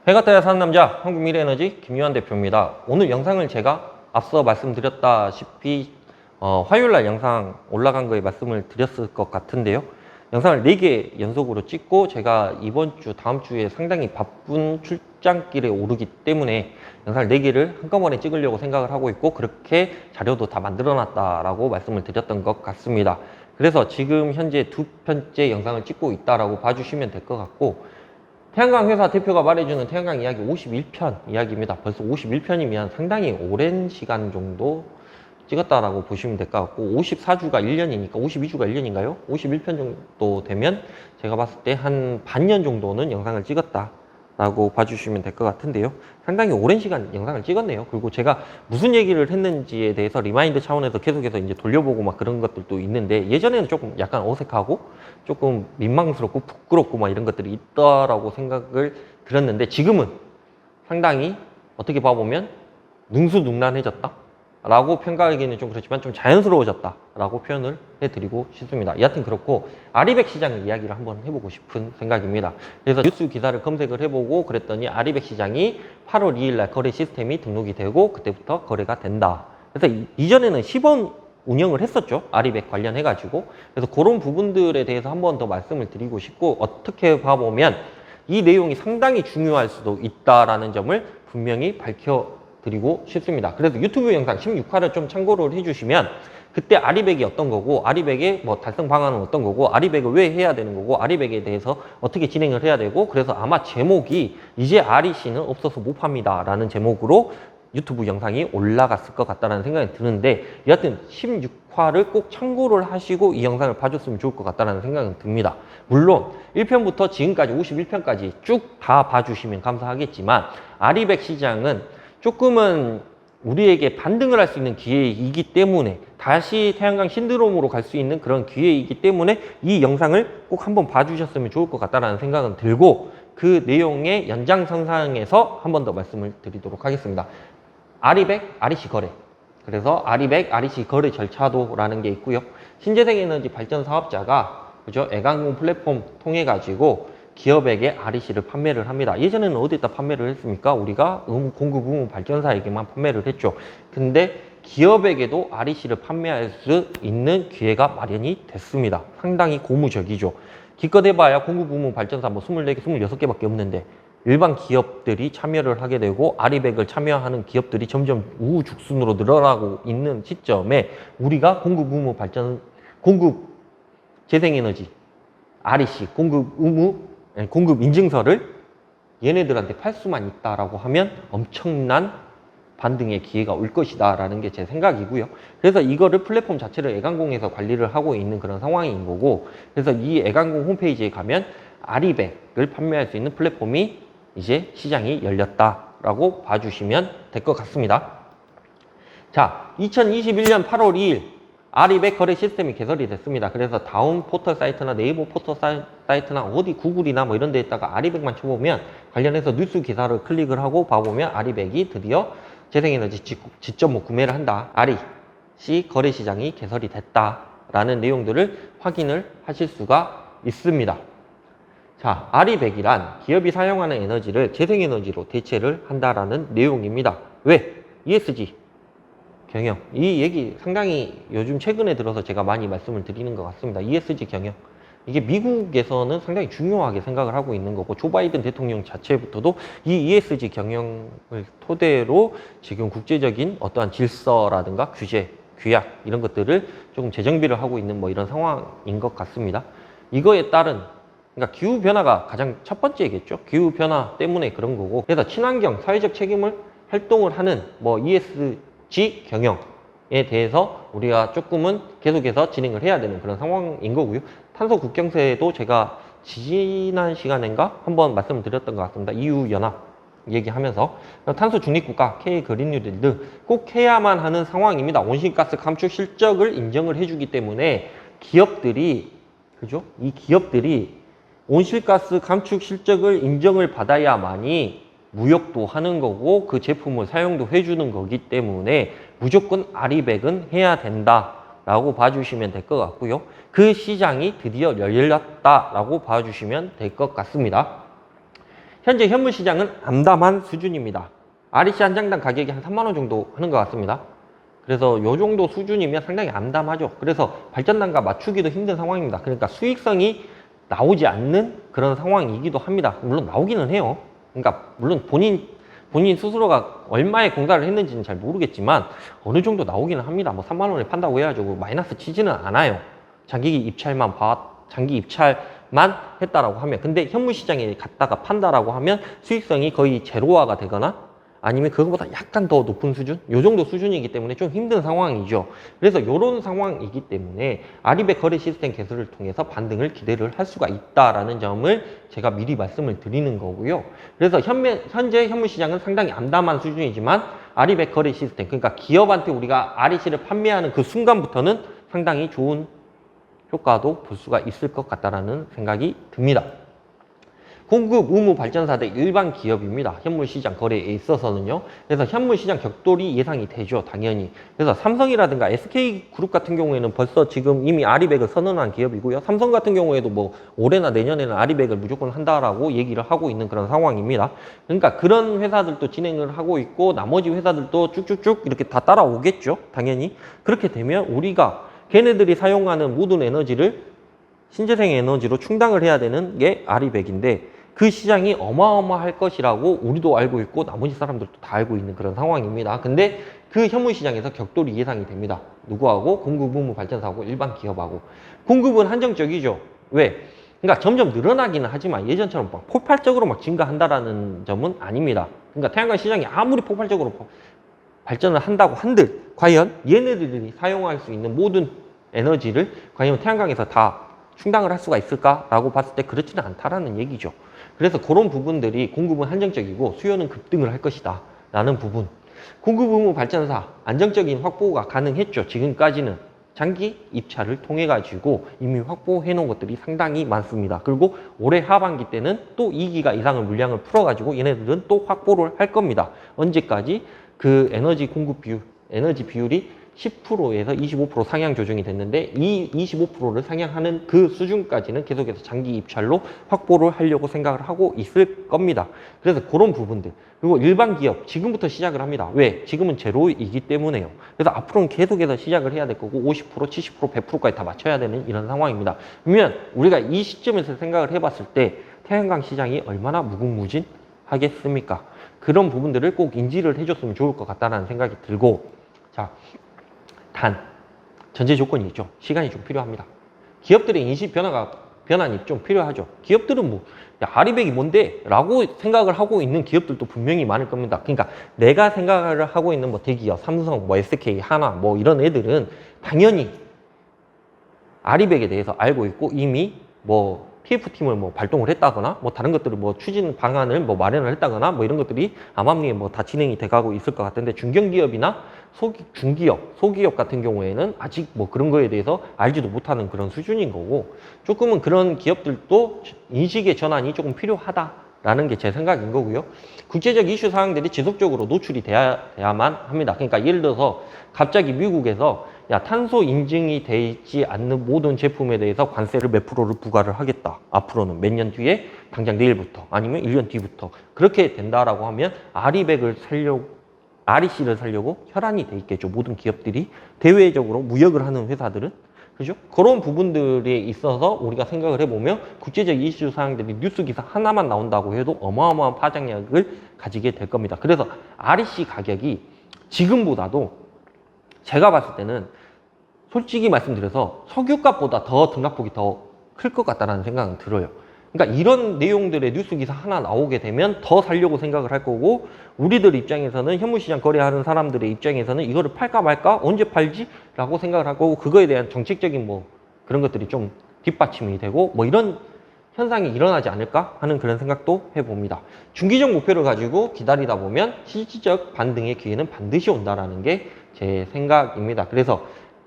해가타야 사는 남자 한국미래에너지 김유한 대표입니다. 오늘 영상을 제가 앞서 말씀드렸다시피 화요일날 영상 올라간 거에 말씀을 드렸을 것 같은데요. 영상을 4개 연속으로 찍고 제가 이번 주 다음 주에 상당히 바쁜 출장길에 오르기 때문에 영상을 4개를 한꺼번에 찍으려고 생각을 하고 있고, 그렇게 자료도 다 만들어 놨다라고 말씀을 드렸던 것 같습니다. 그래서 지금 현재 2편째 영상을 찍고 있다라고 봐주시면 될 것 같고, 태양광 회사 대표가 말해주는 태양광 이야기 51편 이야기입니다. 벌써 51편이면 상당히 오랜 시간 정도 찍었다라고 보시면 될 것 같고, 54주가 1년이니까 52주가 1년인가요? 51편 정도 되면 제가 봤을 때 한 반년 정도는 영상을 찍었다라고 봐주시면 될 것 같은데요. 상당히 오랜 시간 영상을 찍었네요. 그리고 제가 무슨 얘기를 했는지에 대해서 리마인드 차원에서 계속해서 이제 돌려보고 막 그런 것들도 있는데, 예전에는 조금 약간 어색하고 조금 민망스럽고 부끄럽고 막 이런 것들이 있다라고 생각을 들었는데, 지금은 상당히 어떻게 봐보면 능수능란해졌다 라고 평가하기는 좀 그렇지만 좀 자연스러워졌다 라고 표현을 해드리고 싶습니다. 여하튼 그렇고, 아리백 시장 이야기를 한번 해보고 싶은 생각입니다. 그래서 뉴스 기사를 검색을 해보고 그랬더니 아리백 시장이 8월 2일 날 거래 시스템이 등록이 되고 그때부터 거래가 된다. 그래서 이전에는 10원 운영을 했었죠. 아리백 관련해 가지고. 그래서 그런 부분들에 대해서 한번 더 말씀을 드리고 싶고, 어떻게 봐보면 이 내용이 상당히 중요할 수도 있다라는 점을 분명히 밝혀드리고 싶습니다. 그래서 유튜브 영상 16화를 좀 참고를 해주시면, 그때 아리백이 어떤 거고, 아리백의 뭐 달성 방안은 어떤 거고, 아리백을 왜 해야 되는 거고, 아리백에 대해서 어떻게 진행을 해야 되고, 그래서 아마 제목이 이제 아리씨는 없어서 못 팝니다 라는 제목으로 유튜브 영상이 올라갔을 것 같다는 생각이 드는데, 여하튼 16화를 꼭 참고를 하시고 이 영상을 봐줬으면 좋을 것 같다는 생각이 듭니다. 물론 1편부터 지금까지 51편까지 쭉 다 봐주시면 감사하겠지만, 아리백 시장은 조금은 우리에게 반등을 할 수 있는 기회이기 때문에, 다시 태양광 신드롬으로 갈 수 있는 그런 기회이기 때문에 이 영상을 꼭 한번 봐주셨으면 좋을 것 같다는 생각은 들고, 그 내용의 연장선상에서 한 번 더 말씀을 드리도록 하겠습니다. 아리백, 아리씨 거래. 그래서 아리백, 아리씨 거래 절차도라는 게 있고요. 신재생에너지 발전 사업자가 그죠? 애광공 플랫폼 통해 가지고 기업에게 아리씨를 판매를 합니다. 예전에는 어디에다 판매를 했습니까? 우리가 공급 의무 발전사에게만 판매를 했죠. 근데 기업에게도 아리씨를 판매할 수 있는 기회가 마련이 됐습니다. 상당히 고무적이죠. 기껏 해봐야 공급 의무 발전사 뭐 24개, 26개밖에 없는데, 일반 기업들이 참여를 하게 되고 아리백을 참여하는 기업들이 점점 우후죽순으로 늘어나고 있는 시점에, 우리가 공급 의무 발전, 공급 재생에너지 아리씨 공급 의무, 공급 인증서를 얘네들한테 팔 수만 있다라고 하면 엄청난 반등의 기회가 올 것이다 라는 게 제 생각이고요. 그래서 이거를 플랫폼 자체를 애광공에서 관리를 하고 있는 그런 상황인 거고, 그래서 이 애광공 홈페이지에 가면 아리백을 판매할 수 있는 플랫폼이 이제 시장이 열렸다라고 봐주시면 될 것 같습니다. 자, 2021년 8월 2일 아리백 거래 시스템이 개설이 됐습니다. 그래서 다운 포털 사이트나 네이버 포털 사이트나 어디 구글이나 뭐 이런 데에다가 아리백만 쳐보면 관련해서 뉴스 기사를 클릭을 하고 봐보면 아리백이 드디어 재생에너지 직접 뭐 구매를 한다, 아리씨 거래 시장이 개설이 됐다라는 내용들을 확인을 하실 수가 있습니다. 자, 아리백이란 기업이 사용하는 에너지를 재생에너지로 대체를 한다라는 내용입니다. 왜? ESG 경영. 이 얘기 상당히 요즘 최근에 들어서 제가 많이 말씀을 드리는 것 같습니다. ESG 경영. 이게 미국에서는 상당히 중요하게 생각을 하고 있는 거고, 조 바이든 대통령 자체부터도 이 ESG 경영을 토대로 지금 국제적인 어떠한 질서라든가 규제, 규약 이런 것들을 조금 재정비를 하고 있는 뭐 이런 상황인 것 같습니다. 이거에 따른, 그러니까 기후변화가 가장 첫 번째겠죠. 기후변화 때문에 그런 거고, 그래서 친환경, 사회적 책임을 활동을 하는 뭐 ESG 경영에 대해서 우리가 조금은 계속해서 진행을 해야 되는 그런 상황인 거고요. 탄소 국경세도 제가 지난 시간인가 한번 말씀을 드렸던 것 같습니다. EU-연합 얘기하면서 탄소 중립국가 K 그린뉴딜드 꼭 해야만 하는 상황입니다. 온실가스 감축 실적을 인정을 해주기 때문에 기업들이, 그죠? 이 기업들이 온실가스 감축 실적을 인정을 받아야만이 무역도 하는 거고 그 제품을 사용도 해주는 거기 때문에 무조건 아리백은 해야 된다라고 봐주시면 될 것 같고요. 그 시장이 드디어 열렸다라고 봐주시면 될 것 같습니다. 현재 현물 시장은 암담한 수준입니다. REC 한 장당 가격이 한 3만 원 정도 하는 것 같습니다. 그래서 요 정도 수준이면 상당히 암담하죠. 그래서 발전단가 맞추기도 힘든 상황입니다. 그러니까 수익성이 나오지 않는 그런 상황이기도 합니다. 물론 나오기는 해요. 그러니까 물론 본인 스스로가 얼마의 공사를 했는지는 잘 모르겠지만 어느 정도 나오기는 합니다. 뭐 3만 원에 판다고 해야죠. 마이너스 치지는 않아요. 장기 입찰만 했다라고 하면. 근데 현물 시장에 갔다가 판다라고 하면 수익성이 거의 제로화가 되거나 아니면 그것보다 약간 더 높은 수준? 요 정도 수준이기 때문에 좀 힘든 상황이죠. 그래서 이런 상황이기 때문에 아리백 거래 시스템 개설을 통해서 반등을 기대를 할 수가 있다라는 점을 제가 미리 말씀을 드리는 거고요. 그래서 현재 현물 시장은 상당히 암담한 수준이지만 아리백 거래 시스템, 그러니까 기업한테 우리가 REC를 판매하는 그 순간부터는 상당히 좋은 효과도 볼 수가 있을 것 같다라는 생각이 듭니다. 공급 의무 발전사들 일반 기업입니다. 현물 시장 거래에 있어서는요. 그래서 현물 시장 격돌이 예상이 되죠. 당연히. 그래서 삼성이라든가 SK그룹 같은 경우에는 벌써 지금 이미 아리백을 선언한 기업이고요. 삼성 같은 경우에도 뭐 올해나 내년에는 아리백을 무조건 한다라고 얘기를 하고 있는 그런 상황입니다. 그러니까 그런 회사들도 진행을 하고 있고 나머지 회사들도 쭉쭉쭉 이렇게 다 따라오겠죠. 당연히. 그렇게 되면 우리가 걔네들이 사용하는 모든 에너지를 신재생 에너지로 충당을 해야 되는 게 아리백인데 그 시장이 어마어마할 것이라고 우리도 알고 있고 나머지 사람들도 다 알고 있는 그런 상황입니다. 근데 그 현물 시장에서 격돌이 예상이 됩니다. 누구하고? 공급 의무 발전사하고 일반 기업하고. 공급은 한정적이죠. 왜? 그러니까 점점 늘어나기는 하지만 예전처럼 막 폭발적으로 막 증가한다라는 점은 아닙니다. 그러니까 태양광 시장이 아무리 폭발적으로 발전을 한다고 한들 과연 얘네들이 사용할 수 있는 모든 에너지를 과연 태양광에서 다 충당을 할 수가 있을까라고 봤을 때 그렇지는 않다라는 얘기죠. 그래서 그런 부분들이 공급은 한정적이고 수요는 급등을 할 것이다 라는 부분. 공급 의무 발전사 안정적인 확보가 가능했죠. 지금까지는 장기 입찰을 통해 가지고 이미 확보해 놓은 것들이 상당히 많습니다. 그리고 올해 하반기 때는 또 2기가 이상의 물량을 풀어 가지고 얘네들은 또 확보를 할 겁니다. 언제까지? 그 에너지 공급 비율, 에너지 비율이 10%에서 25% 상향 조정이 됐는데 이 25%를 상향하는 그 수준까지는 계속해서 장기 입찰로 확보를 하려고 생각을 하고 있을 겁니다. 그래서 그런 부분들. 그리고 일반 기업 지금부터 시작을 합니다. 왜? 지금은 제로이기 때문에요. 그래서 앞으로는 계속해서 시작을 해야 될 거고 50%, 70%, 100%까지 다 맞춰야 되는 이런 상황입니다. 그러면 우리가 이 시점에서 생각을 해봤을 때 태양광 시장이 얼마나 무궁무진하겠습니까? 그런 부분들을 꼭 인지를 해줬으면 좋을 것 같다는 생각이 들고 자. 단, 전제 조건이 있죠. 시간이 좀 필요합니다. 기업들의 인식 변환이 좀 필요하죠. 기업들은 뭐, 야, 아리백이 뭔데? 라고 생각을 하고 있는 기업들도 분명히 많을 겁니다. 그러니까 내가 생각을 하고 있는 뭐 대기업, 삼성, 뭐 SK, 하나, 뭐 이런 애들은 당연히 아리백에 대해서 알고 있고 이미 뭐 TF팀을 뭐 발동을 했다거나 뭐 다른 것들을 뭐 추진 방안을 뭐 마련을 했다거나 뭐 이런 것들이 암암리에 뭐 다 진행이 돼가고 있을 것 같은데 중견기업이나 소기업 같은 경우에는 아직 뭐 그런 거에 대해서 알지도 못하는 그런 수준인 거고 조금은 그런 기업들도 인식의 전환이 조금 필요하다라는 게 제 생각인 거고요. 국제적 이슈 사항들이 지속적으로 노출이 돼야만 합니다. 그러니까 예를 들어서 갑자기 미국에서 야, 탄소 인증이 돼 있지 않는 모든 제품에 대해서 관세를 몇 프로를 부과를 하겠다. 앞으로는 몇 년 뒤에 당장 내일부터 아니면 1년 뒤부터 그렇게 된다라고 하면 REC를 살려고 혈안이 돼 있겠죠. 모든 기업들이 대외적으로 무역을 하는 회사들은 그죠? 그런 부분들에 있어서 우리가 생각을 해보면 국제적 이슈 사항들이 뉴스 기사 하나만 나온다고 해도 어마어마한 파장력을 가지게 될 겁니다. 그래서 REC 가격이 지금보다도 제가 봤을 때는 솔직히 말씀드려서 석유값보다 더 등락폭이 더 클 것 같다는 생각은 들어요. 그러니까 이런 내용들의 뉴스 기사 하나 나오게 되면 더 살려고 생각을 할 거고 우리들 입장에서는 현물시장 거래하는 사람들의 입장에서는 이거를 팔까 말까? 언제 팔지? 라고 생각을 할 거고 그거에 대한 정책적인 뭐 그런 것들이 좀 뒷받침이 되고 뭐 이런 현상이 일어나지 않을까 하는 그런 생각도 해봅니다. 중기적 목표를 가지고 기다리다 보면 실질적 반등의 기회는 반드시 온다라는 게 제 생각입니다. 그래서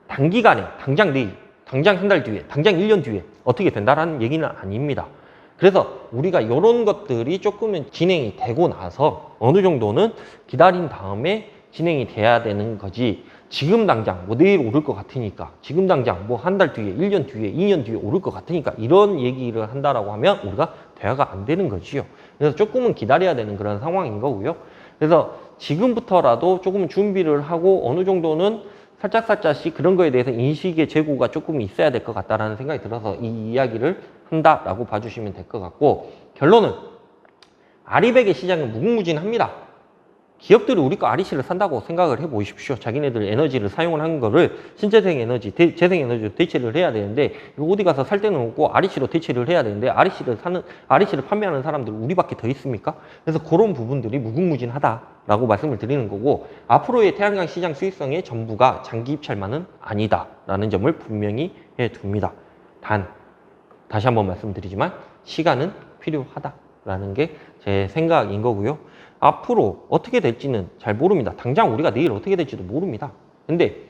단기간에 당장 내일, 당장 한 달 뒤에, 당장 1년 뒤에 어떻게 된다라는 얘기는 아닙니다. 그래서 우리가 이런 것들이 조금은 진행이 되고 나서 어느 정도는 기다린 다음에 진행이 돼야 되는 거지 지금 당장 뭐 내일 오를 것 같으니까, 지금 당장 뭐 한 달 뒤에, 1년 뒤에, 2년 뒤에 오를 것 같으니까 이런 얘기를 한다라고 하면 우리가 대화가 안 되는 거지요. 그래서 조금은 기다려야 되는 그런 상황인 거고요. 그래서 지금부터라도 조금 준비를 하고 어느 정도는 살짝씩 그런 거에 대해서 인식의 제고가 조금 있어야 될 것 같다라는 생각이 들어서 이 이야기를 한다라고 봐주시면 될 것 같고, 결론은 아리백의 시장은 무궁무진합니다. 기업들이 우리 거 아리씨를 산다고 생각을 해 보십시오. 자기네들 에너지를 사용을 한 거를 신재생 에너지, 재생 에너지로 대체를 해야 되는데, 이거 어디 가서 살 데는 없고 아리씨로 대체를 해야 되는데, 아리씨를 판매하는 사람들 우리밖에 더 있습니까? 그래서 그런 부분들이 무궁무진하다라고 말씀을 드리는 거고, 앞으로의 태양광 시장 수익성의 전부가 장기 입찰만은 아니다라는 점을 분명히 해 둡니다. 단, 다시 한번 말씀드리지만 시간은 필요하다라는 게 제 생각인 거고요. 앞으로 어떻게 될지는 잘 모릅니다. 당장 우리가 내일 어떻게 될지도 모릅니다. 근데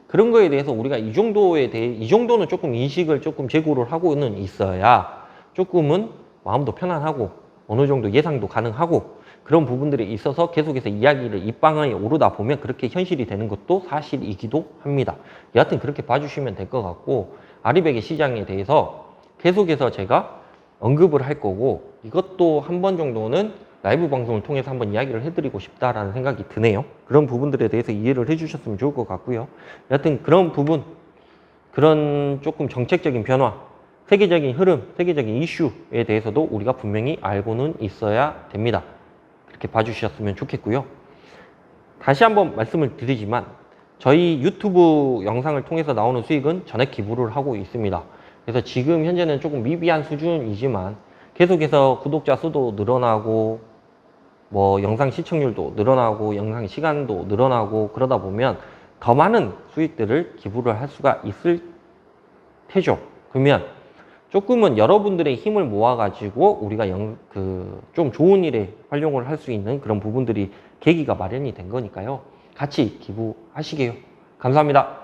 그런 거에 대해서 우리가 이 정도는 조금 인식을 조금 제고를 하고는 있어야 조금은 마음도 편안하고 어느 정도 예상도 가능하고 그런 부분들이 있어서 계속해서 이야기를 입방아에 오르다 보면 그렇게 현실이 되는 것도 사실이기도 합니다. 여하튼 그렇게 봐주시면 될 것 같고, 아리백의 시장에 대해서 계속해서 제가 언급을 할 거고, 이것도 한 번 정도는 라이브 방송을 통해서 한번 이야기를 해드리고 싶다라는 생각이 드네요. 그런 부분들에 대해서 이해를 해주셨으면 좋을 것 같고요. 여하튼 그런 부분, 그런 조금 정책적인 변화, 세계적인 흐름, 세계적인 이슈에 대해서도 우리가 분명히 알고는 있어야 됩니다. 그렇게 봐주셨으면 좋겠고요. 다시 한번 말씀을 드리지만 저희 유튜브 영상을 통해서 나오는 수익은 전액 기부를 하고 있습니다. 그래서 지금 현재는 조금 미비한 수준이지만 계속해서 구독자 수도 늘어나고 뭐 영상 시청률도 늘어나고 영상 시간도 늘어나고 그러다 보면 더 많은 수익들을 기부를 할 수가 있을 테죠. 그러면 조금은 여러분들의 힘을 모아가지고 우리가 좀 좋은 일에 활용을 할 수 있는 그런 부분들이 계기가 마련이 된 거니까요. 같이 기부하시게요. 감사합니다.